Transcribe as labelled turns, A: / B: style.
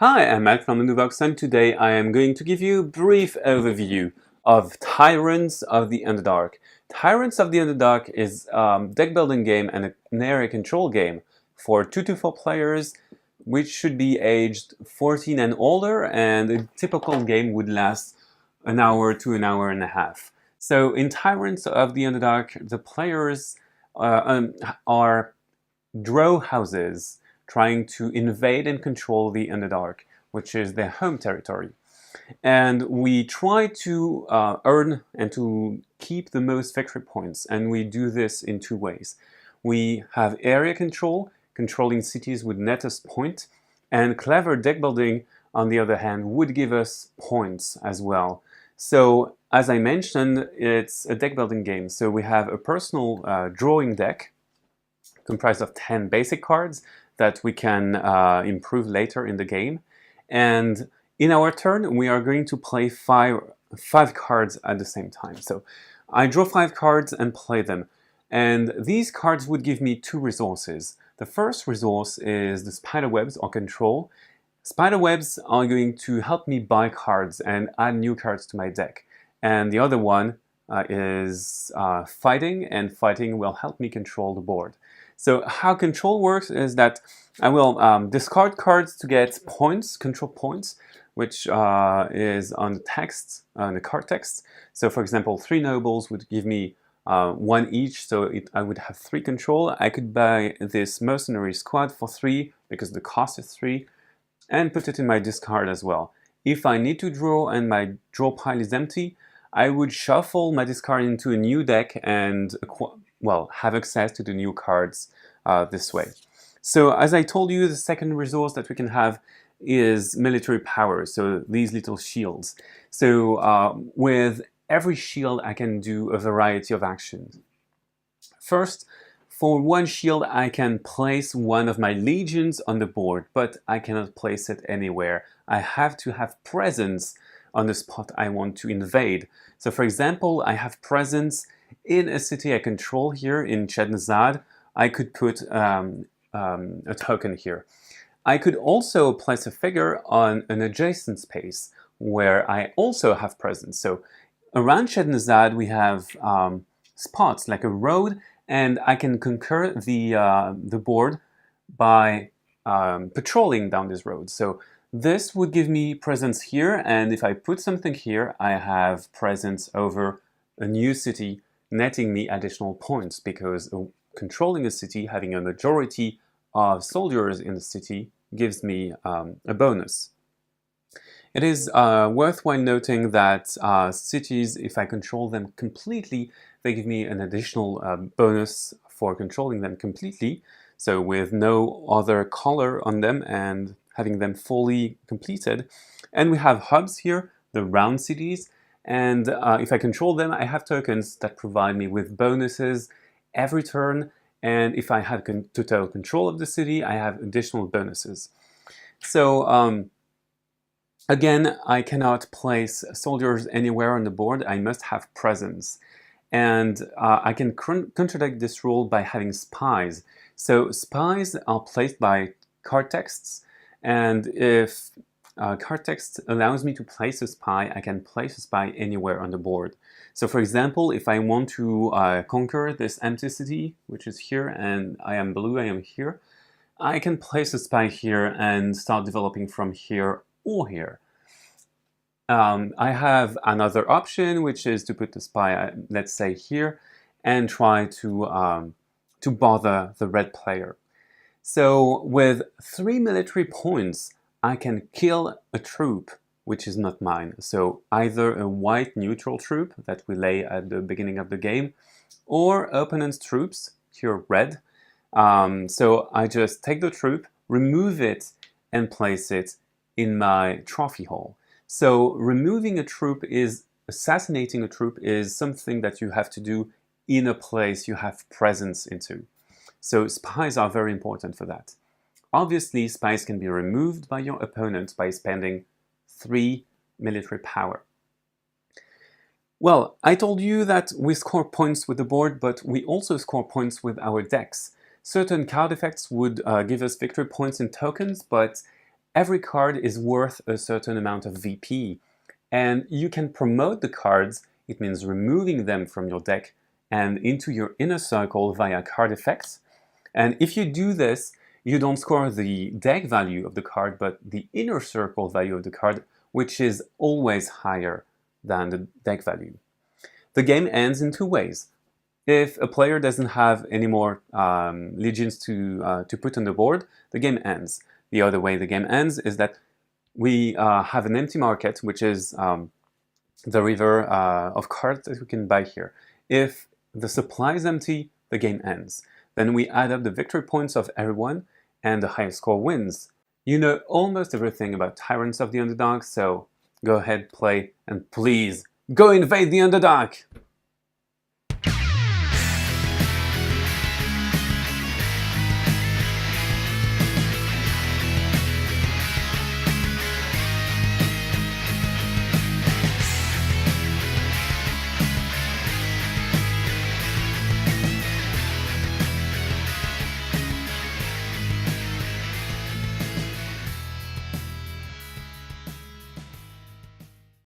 A: Hi, I'm Matt from Ludo-Chrono, and today I am going to give you a brief overview of Tyrants of the Underdark. Tyrants of the Underdark is a deck building game and an area control game for 2 to 4 players, which should be aged 14 and older, and a typical game would last an hour to an hour and a half. So in Tyrants of the Underdark, the players are drow houses trying to invade and control the Underdark, which is their home territory. And we try to earn and to keep the most victory points, and we do this in 2 ways. We have area control, controlling cities would net us point, and clever deck building, on the other hand, would give us points as well. So, as I mentioned, it's a deck building game. So we have a personal drawing deck comprised of 10 basic cards that we can improve later in the game. And in our turn, we are going to play five cards at the same time. So I draw 5 cards and play them. And these cards would give me 2 resources. The first resource is the spiderwebs or control. Spiderwebs are going to help me buy cards and add new cards to my deck. And the other one is fighting, and fighting will help me control the board. So how control works is that I will discard cards to get points, control points, which is on the text, on the card text. So for example, 3 nobles would give me 1 each, so I would have 3 control. I could buy this mercenary squad for 3 because the cost is 3, and put it in my discard as well. If I need to draw and my draw pile is empty, I would shuffle my discard into a new deck and have access to the new cards this way. So as I told you, the second resource that we can have is military power, so these little shields. So with every shield I can do a variety of actions. First, for 1 shield I can place one of my legions on the board, but I cannot place it anywhere. I have to have presence on the spot I want to invade. So for example, I have presence in a city I control here in Chednazad. I could put a token here. I could also place a figure on an adjacent space where I also have presence. So around Chednazad we have spots like a road, and I can conquer the board by patrolling down this road. So this would give me presence here, and if I put something here, I have presence over a new city, netting me additional points, because controlling a city, having a majority of soldiers in the city, gives me a bonus. It is worthwhile noting that cities, if I control them completely, they give me an additional bonus for controlling them completely, so with no other color on them and having them fully completed. And we have hubs here, the round cities, and if I control them, I have tokens that provide me with bonuses every turn, and if I have total control of the city, I have additional bonuses. So again, I cannot place soldiers anywhere on the board. I must have presence. And I can contradict this rule by having spies. So spies are placed by card texts, and if card text allows me to place a spy, I can place a spy anywhere on the board. So for example, if I want to conquer this empty city, which is here, and I am blue, I am here, I can place a spy here and start developing from here or here. I have another option, which is to put the spy, let's say here, and try to bother the red player. So with 3 military points, I can kill a troop, which is not mine. So either a white neutral troop that we lay at the beginning of the game, or opponent's troops, here red. So I just take the troop, remove it, and place it in my trophy hall. So removing a troop assassinating a troop is something that you have to do in a place you have presence into. So spies are very important for that. Obviously, spies can be removed by your opponent by spending 3 military power. Well, I told you that we score points with the board, but we also score points with our decks. Certain card effects would give us victory points in tokens, but every card is worth a certain amount of VP, and you can promote the cards, it means removing them from your deck and into your inner circle via card effects. And if you do this, you don't score the deck value of the card, but the inner circle value of the card, which is always higher than the deck value. The game ends in two ways. If a player doesn't have any more legions to put on the board, the game ends. The other way the game ends is that we have an empty market, which is the river of cards that we can buy here. If the supply is empty, the game ends. Then we add up the victory points of everyone, and the highest score wins. You know almost everything about Tyrants of the Underdark, so go ahead, play, and please, go invade the Underdark!